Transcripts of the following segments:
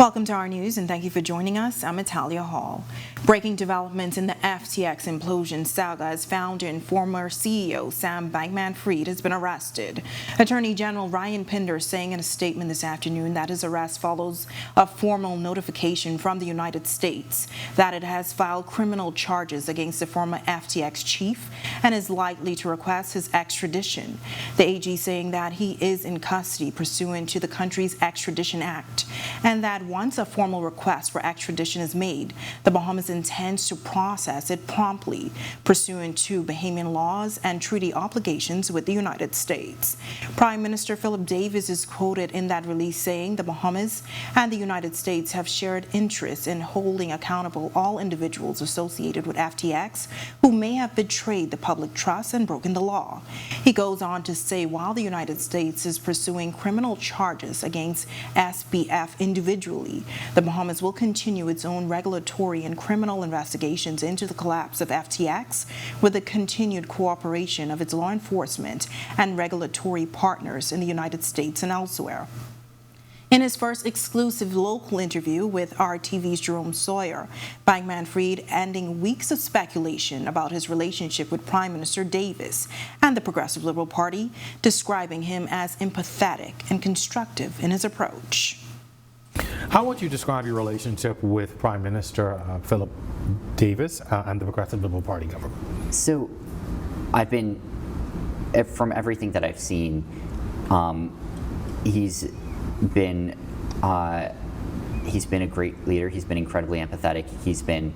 Welcome to our news and thank you for joining us. I'm Natalia Hall. Breaking developments in the FTX implosion saga as founder and former CEO Sam Bankman-Fried has been arrested. Attorney General Ryan Pinder saying in a statement this afternoon that his arrest follows a formal notification from the United States that it has filed criminal charges against the former FTX chief and is likely to request his extradition. The AG saying that he is in custody pursuant to the country's Extradition Act and that once a formal request for extradition is made, the Bahamas intends to process it promptly, pursuant to Bahamian laws and treaty obligations with the United States. Prime Minister Philip Davis is quoted in that release saying the Bahamas and the United States have shared interests in holding accountable all individuals associated with FTX who may have betrayed the public trust and broken the law. He goes on to say while the United States is pursuing criminal charges against SBF individually, the Bahamas will continue its own regulatory and criminal investigations into the collapse of FTX with the continued cooperation of its law enforcement and regulatory partners in the United States and elsewhere. In his first exclusive local interview with RTV's Jerome Sawyer, Bankman-Fried ending weeks of speculation about his relationship with Prime Minister Davis and the Progressive Liberal Party, describing him as empathetic and constructive in his approach. How would you describe your relationship with Prime Minister Philip Davis and the Progressive Liberal Party government? So, I've been, from everything that I've seen, he's been a great leader. He's been incredibly empathetic. He's been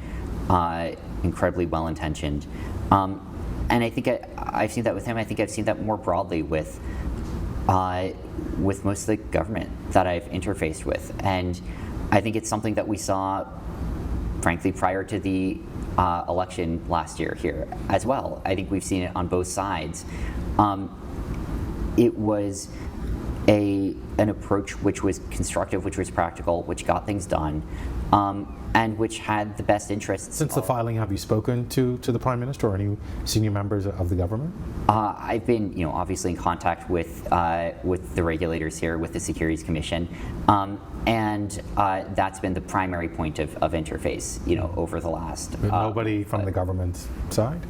incredibly well-intentioned, and I think I've seen that with him. I think I've seen that more broadly with most of the government that I've interfaced with. And I think it's something that we saw, frankly, prior to the election last year here as well. I think we've seen it on both sides. It was an approach which was constructive, which was practical, which got things done, and which had the best interests. Since the filing, have you spoken to the Prime Minister or any senior members of the government? I've been, obviously in contact with the regulators here, with the Securities Commission, and that's been the primary point of interface, over the last. But nobody from the government side?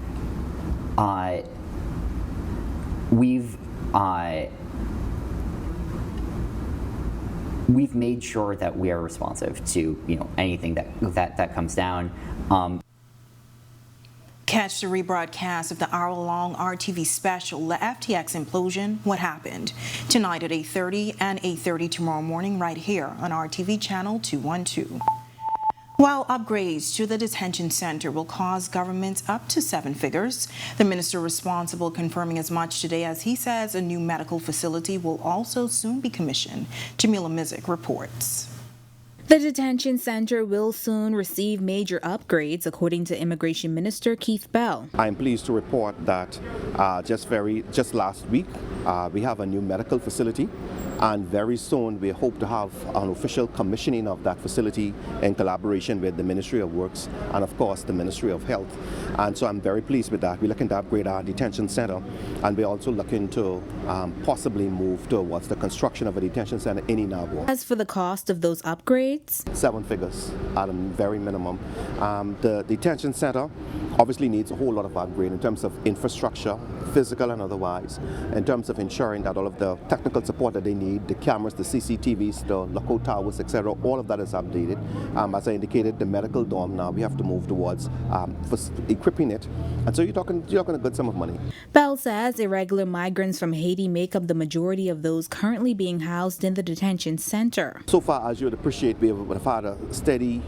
We've made sure that we are responsive to anything that comes down. Catch the rebroadcast of the hour-long RTV special, The FTX Implosion, What Happened, tonight at 8:30 and 8:30 tomorrow morning right here on RTV channel 212. While upgrades to the detention center will cost governments up to 7 figures, the minister responsible confirming as much today as he says a new medical facility will also soon be commissioned. Jamila Mizik reports. The detention center will soon receive major upgrades, according to Immigration Minister Keith Bell. I'm pleased to report that just last week we have a new medical facility, and very soon we hope to have an official commissioning of that facility in collaboration with the Ministry of Works and of course the Ministry of Health. And so I'm very pleased with that. We're looking to upgrade our detention center, and we're also looking to possibly move towards the construction of a detention center in Inagua. As for the cost of those upgrades? 7 figures at a very minimum. The detention center obviously needs a whole lot of upgrade in terms of infrastructure, physical and otherwise, in terms of ensuring that all of the technical support that they need, the cameras, the CCTVs, the lookout towers, etc., all of that is updated. As I indicated, the medical dorm now we have to move towards for equipping it, and so you're talking a good sum of money. Bell says irregular migrants from Haiti make up the majority of those currently being housed in the detention center. So far, as you would appreciate, we have had a steady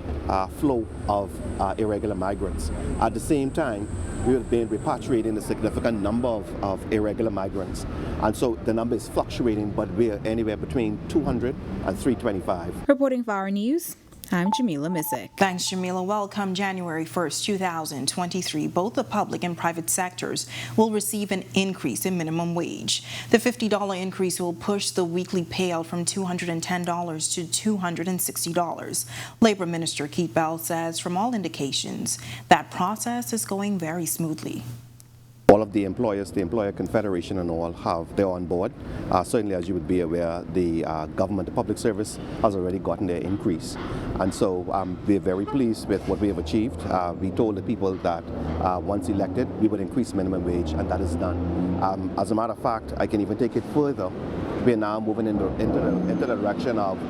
flow of irregular migrants. At the same time, we have been repatriating a significant number of irregular migrants. And so the number is fluctuating, but we're anywhere between 200 and 325. Reporting for Our News, I'm Jamila Mizik. Thanks, Jamila. Welcome. January 1st, 2023, both the public and private sectors will receive an increase in minimum wage. The $50 increase will push the weekly payout from $210 to $260. Labor Minister Keith Bell says from all indications that process is going very smoothly. All of the employers, the Employer Confederation and all they're on board. Certainly, as you would be aware, the government, the public service has already gotten their increase. And so we're very pleased with what we have achieved. We told the people that once elected, we would increase minimum wage, and that is done. As a matter of fact, I can even take it further. We're now moving into the direction of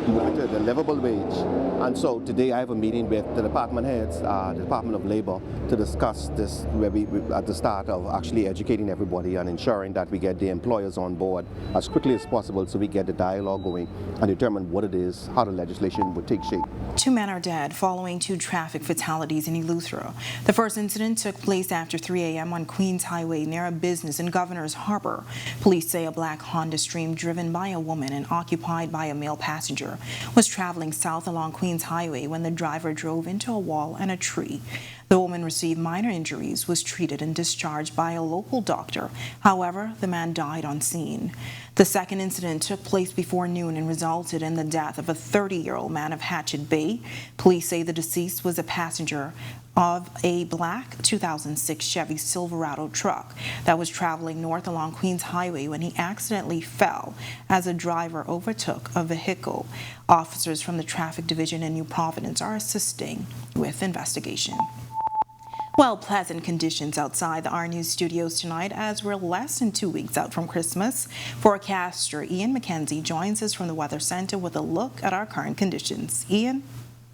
moving to the livable wage. And so today I have a meeting with the department heads, the Department of Labor, to discuss this, where we at the start of actually educating everybody and ensuring that we get the employers on board as quickly as possible so we get the dialogue going and determine what it is, how the legislation would take shape. 2 men are dead following 2 traffic fatalities in Eleuthera. The first incident took place after 3 a.m. on Queens Highway near a business in Governor's Harbor. Police say a black Honda Stream driven by a woman and occupied by a male passenger was traveling south along Queens Highway when the driver drove into a wall and a tree. The woman received minor injuries, was treated and discharged by a local doctor. However, the man died on scene. The second incident took place before noon and resulted in the death of a 30-year-old man of Hatchet Bay. Police say the deceased was a passenger of a black 2006 Chevy Silverado truck that was traveling north along Queens Highway when he accidentally fell as a driver overtook a vehicle. Officers from the Traffic Division in New Providence are assisting with investigation. Well, pleasant conditions outside the Our News studios tonight as we're less than 2 weeks out from Christmas. Forecaster Ian McKenzie joins us from the Weather Center with a look at our current conditions. Ian?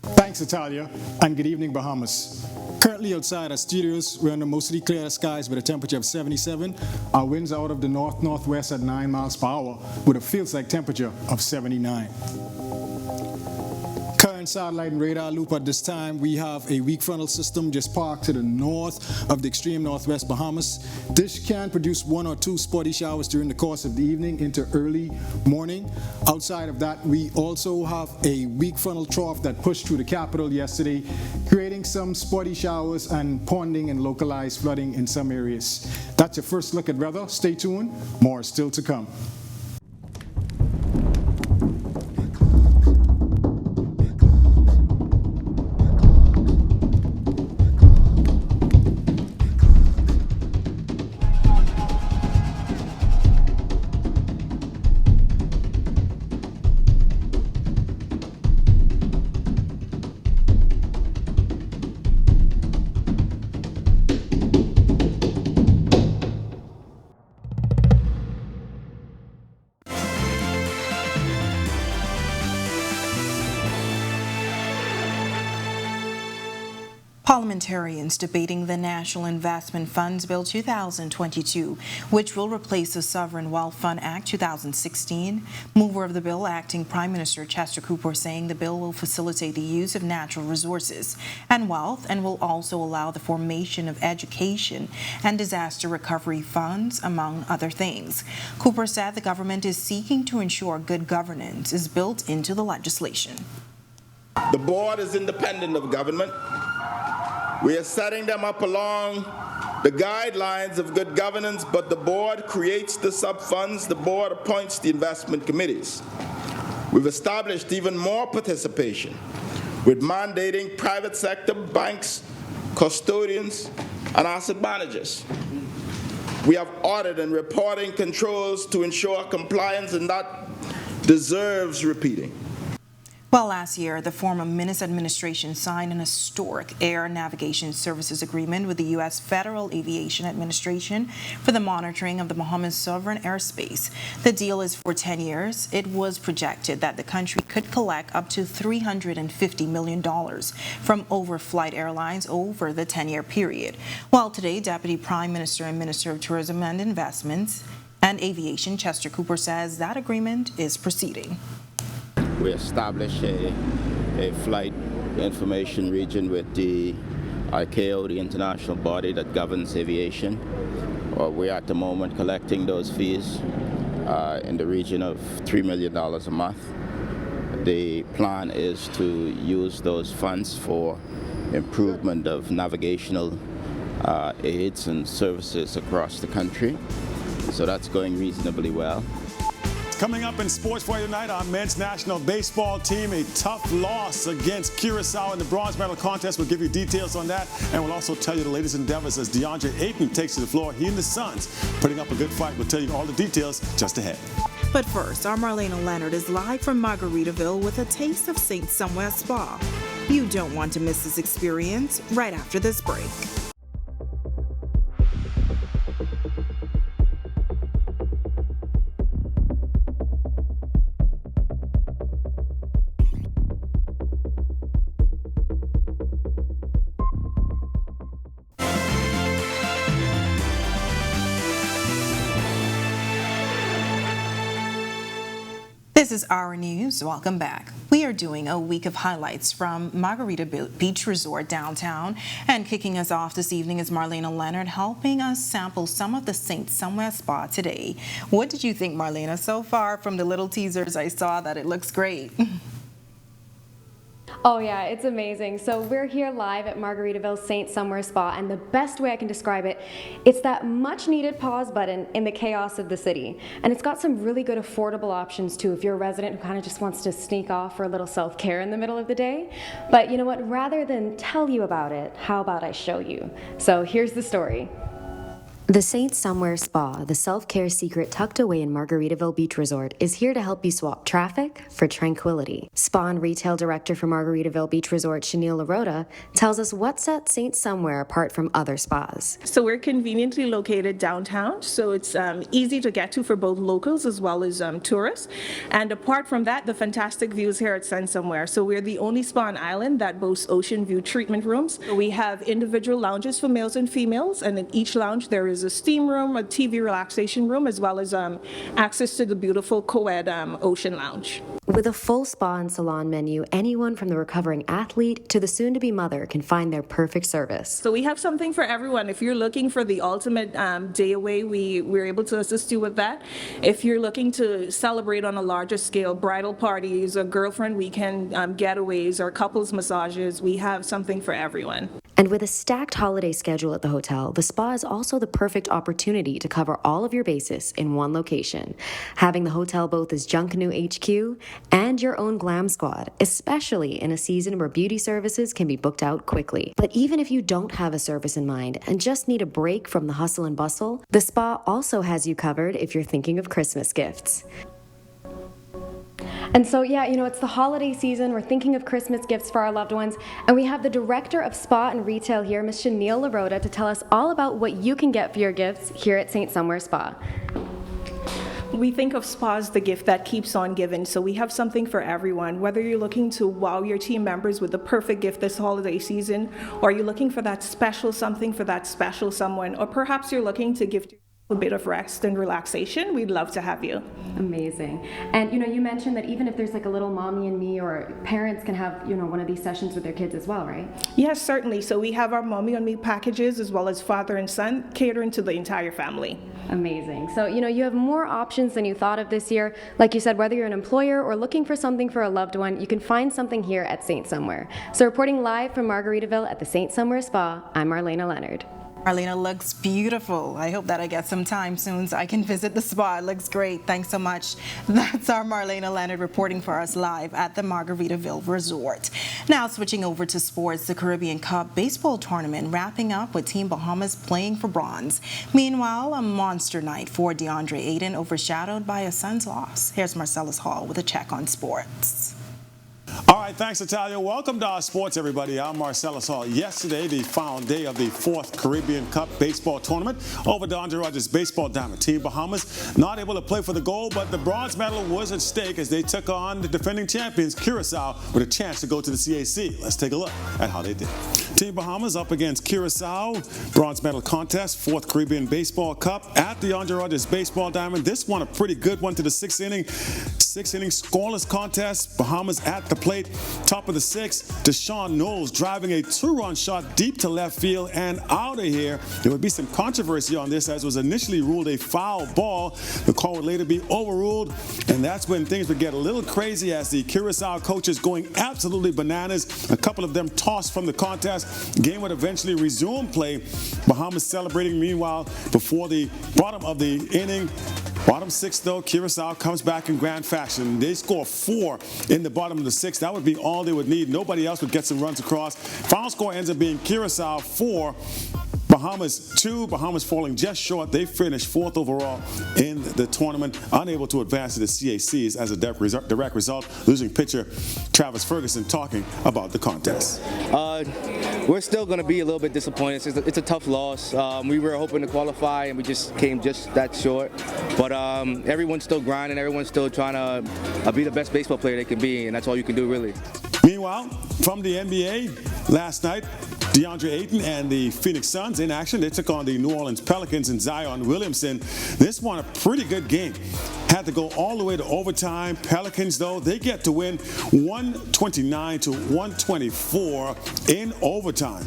Thanks, Natalia, and good evening, Bahamas. Currently outside our studios, we're under mostly clear skies with a temperature of 77. Our winds are out of the north-northwest at 9 miles per hour with a feels-like temperature of 79. Current satellite and radar loop at this time, we have a weak frontal system just parked to the north of the extreme northwest Bahamas. This can produce 1 or 2 spotty showers during the course of the evening into early morning. Outside of that, we also have a weak frontal trough that pushed through the capital yesterday, creating some spotty showers and ponding and localized flooding in some areas. That's your first look at weather. Stay tuned. More is still to come. Parliamentarians debating the National Investment Funds Bill 2022, which will replace the Sovereign Wealth Fund Act 2016. Mover of the bill, Acting Prime Minister Chester Cooper, saying the bill will facilitate the use of natural resources and wealth and will also allow the formation of education and disaster recovery funds, among other things. Cooper said the government is seeking to ensure good governance is built into the legislation. The board is independent of government. We are setting them up along the guidelines of good governance, but the board creates the sub-funds, the board appoints the investment committees. We've established even more participation with mandating private sector banks, custodians, and asset managers. We have audit and reporting controls to ensure compliance, and that deserves repeating. Well, last year, the former Minnis administration signed an historic air navigation services agreement with the U.S. Federal Aviation Administration for the monitoring of the Bahamas sovereign airspace. The deal is for 10 years. It was projected that the country could collect up to $350 million from overflight airlines over the 10-year period. Well, today, Deputy Prime Minister and Minister of Tourism and Investments and Aviation, Chester Cooper, says that agreement is proceeding. We established a flight information region with the ICAO, the international body that governs aviation. We're at the moment collecting those fees in the region of $3 million a month. The plan is to use those funds for improvement of navigational aids and services across the country. So that's going reasonably well. Coming up in sports for you tonight, our men's national baseball team, a tough loss against Curacao in the bronze medal contest. We'll give you details on that, and we'll also tell you the latest endeavors as DeAndre Ayton takes to the floor. He and the Suns putting up a good fight. We'll tell you all the details just ahead. But first, our Marlena Leonard is live from Margaritaville with a taste of St. Somewhere Spa. You don't want to miss this experience right after this break. This is Our News. Welcome back. We are doing a week of highlights from Margarita Beach Resort downtown, and kicking us off this evening is Marlena Leonard helping us sample some of the St. Somewhere Spa today. What did you think, Marlena? So far from the little teasers I saw that it looks great. Oh yeah, it's amazing. So we're here live at Margaritaville St. Somewhere Spa, and the best way I can describe it, it's that much needed pause button in the chaos of the city. And it's got some really good affordable options too if you're a resident who kind of just wants to sneak off for a little self-care in the middle of the day. But you know what, rather than tell you about it, how about I show you? So here's the story. The St. Somewhere Spa, the self-care secret tucked away in Margaritaville Beach Resort, is here to help you swap traffic for tranquility. Spa and retail director for Margaritaville Beach Resort, Chanel Larota, tells us what sets St. Somewhere apart from other spas. So we're conveniently located downtown, so it's easy to get to for both locals as well as tourists. And apart from that, the fantastic views here at St. Somewhere. So we're the only spa on island that boasts ocean view treatment rooms. We have individual lounges for males and females, and in each lounge there is a steam room, a TV relaxation room, as well as access to the beautiful co-ed ocean lounge. With a full spa and salon menu, anyone from the recovering athlete to the soon-to-be mother can find their perfect service. So we have something for everyone. If you're looking for the ultimate day away, we're able to assist you with that. If you're looking to celebrate on a larger scale, bridal parties or girlfriend weekend getaways or couples massages, we have something for everyone. And with a stacked holiday schedule at the hotel, the spa is also the perfect opportunity to cover all of your bases in one location. Having the hotel both as Junkanoo HQ and your own glam squad, especially in a season where beauty services can be booked out quickly. But even if you don't have a service in mind and just need a break from the hustle and bustle, the spa also has you covered if you're thinking of Christmas gifts. And so, yeah, you know, it's the holiday season. We're thinking of Christmas gifts for our loved ones. And we have the director of spa and retail here, Ms. Chanel Larota, to tell us all about what you can get for your gifts here at St. Somewhere Spa. We think of spa as the gift that keeps on giving, so we have something for everyone. Whether you're looking to wow your team members with the perfect gift this holiday season, or you're looking for that special something for that special someone, or perhaps you're looking to give a bit of rest and relaxation, we'd love to have you. Amazing. And you know, you mentioned that even if there's like a little mommy and me, or parents can have, you know, one of these sessions with their kids as well, right? Yes, certainly. So we have our mommy and me packages as well as father and son, catering to the entire family. Amazing. So, you know, you have more options than you thought of this year. Like you said, whether you're an employer or looking for something for a loved one, you can find something here at St. Somewhere. So reporting live from Margaritaville at the St. Somewhere Spa, I'm Marlena Leonard. Marlena looks beautiful. I hope that I get some time soon so I can visit the spa. It looks great. Thanks so much. That's our Marlena Leonard reporting for us live at the Margaritaville Resort. Now switching over to sports, the Caribbean Cup baseball tournament wrapping up with Team Bahamas playing for bronze. Meanwhile, a monster night for DeAndre Ayton overshadowed by a Suns loss. Here's Marcellus Hall with a check on sports. All right, thanks, Natalia. Welcome to our sports, everybody. I'm Marcellus Hall. Yesterday, the final day of the 4th Caribbean Cup baseball tournament over DeAndre Rogers' baseball diamond. Team Bahamas not able to play for the gold, but the bronze medal was at stake as they took on the defending champions, Curacao, with a chance to go to the CAC. Let's take a look at how they did. Team Bahamas up against Curacao, bronze medal contest, 4th Caribbean Baseball Cup at the DeAndre Rogers baseball diamond. This one a pretty good one to the 6th inning scoreless contest. Bahamas at the plate, top of the 6th. Deshaun Knowles driving a 2-run shot deep to left field and out of here. There would be some controversy on this as was initially ruled a foul ball. The call would later be overruled, and that's when things would get a little crazy as the Curacao coaches going absolutely bananas. A couple of them tossed from the contest. Game would eventually resume play. Bahamas celebrating meanwhile before the bottom of the inning. Bottom six, though, Curacao comes back in grand fashion. They score 4 in the bottom of the sixth. That would be all they would need. Nobody else would get some runs across. Final score ends up being Curacao 4, Bahamas 2. Bahamas falling just short. They finished 4th overall in the tournament, unable to advance to the CACs as a direct result. Losing pitcher Travis Ferguson talking about the contest. We're still going to be a little bit disappointed. It's a tough loss. We were hoping to qualify, and we just came just that short. But everyone's still grinding. Everyone's still trying to be the best baseball player they can be, and that's all you can do, really. Meanwhile, from the NBA, last night, DeAndre Ayton and the Phoenix Suns in action. They took on the New Orleans Pelicans and Zion Williamson. This one, a pretty good game. Had to go all the way to overtime. Pelicans, though, they get to win 129 to 124 in overtime.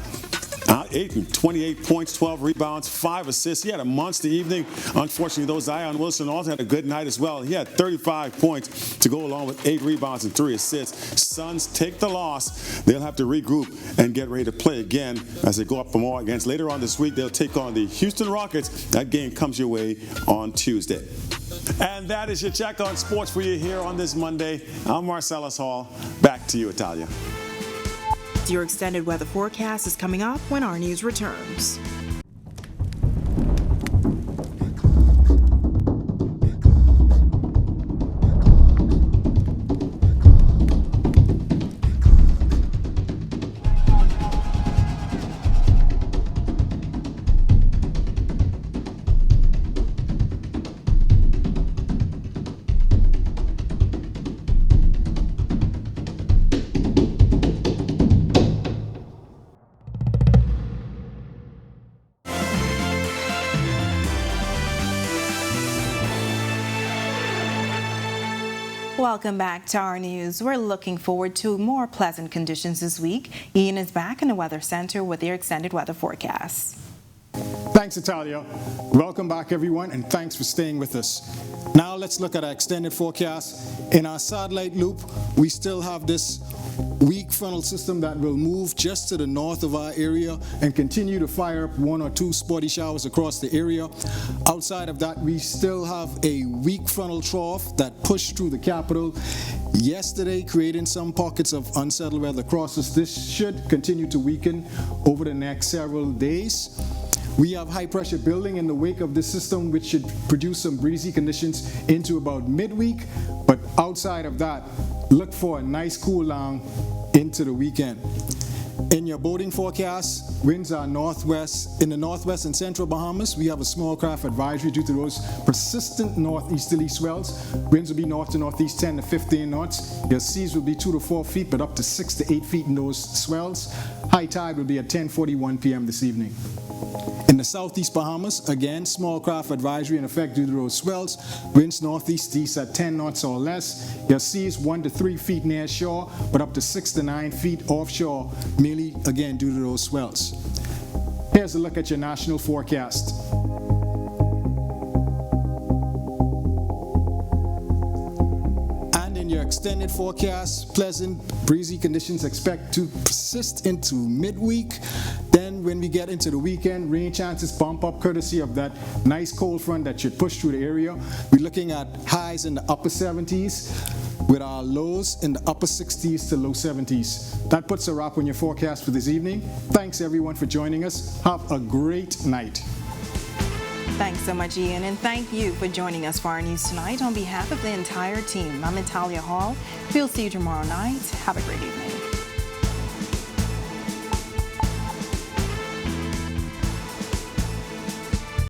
Ayton, 28 points, 12 rebounds, 5 assists. He had a monster evening. Unfortunately, though, Zion Wilson also had a good night as well. He had 35 points to go along with 8 rebounds and 3 assists. Suns take the loss. They'll have to regroup and get ready to play again as they go up for more against. Later on this week, they'll take on the Houston Rockets. That game comes your way on Tuesday. And that is your check on sports for you here on this Monday. I'm Marcellus Hall. Back to you, Italia. Your extended weather forecast is coming up when our news returns. Welcome back to our news. We're looking forward to more pleasant conditions this week. Ian is back in the Weather Center with your extended weather forecast. Thanks, Italia. Welcome back, everyone, and thanks for staying with us. Now let's look at our extended forecast. In our satellite loop, we still have this weak frontal system that will move just to the north of our area and continue to fire up 1 or 2 spotty showers across the area. Outside of that, we still have a weak frontal trough that pushed through the capital yesterday, creating some pockets of unsettled weather across us. This should continue to weaken over the next several days. We have high pressure building in the wake of this system, which should produce some breezy conditions into about midweek. But outside of that, look for a nice cool down into the weekend. In your boating forecast, winds are northwest. In the northwest and central Bahamas, we have a small craft advisory due to those persistent northeasterly swells. Winds will be north to northeast 10 to 15 knots. Your seas will be 2 to 4 feet, but up to 6 to 8 feet in those swells. High tide will be at 10:41 p.m. this evening. In the southeast Bahamas, again, small craft advisory in effect due to those swells. Winds northeast-east at 10 knots or less. Your seas 1 to 3 feet near shore, but up to 6 to 9 feet offshore, merely, again, due to those swells. Here's a look at your national forecast. And in your extended forecast, pleasant, breezy conditions expect to persist into midweek. Then when we get into the weekend, rain chances bump up courtesy of that nice cold front that should push through the area. We're looking at highs in the upper 70s with our lows in the upper 60s to low 70s. That puts a wrap on your forecast for this evening. Thanks everyone for joining us. Have a great night. Thanks so much, Ian, and thank you for joining us for our news tonight. On behalf of the entire team, I'm Natalia Hall. We'll see you tomorrow night. Have a great evening.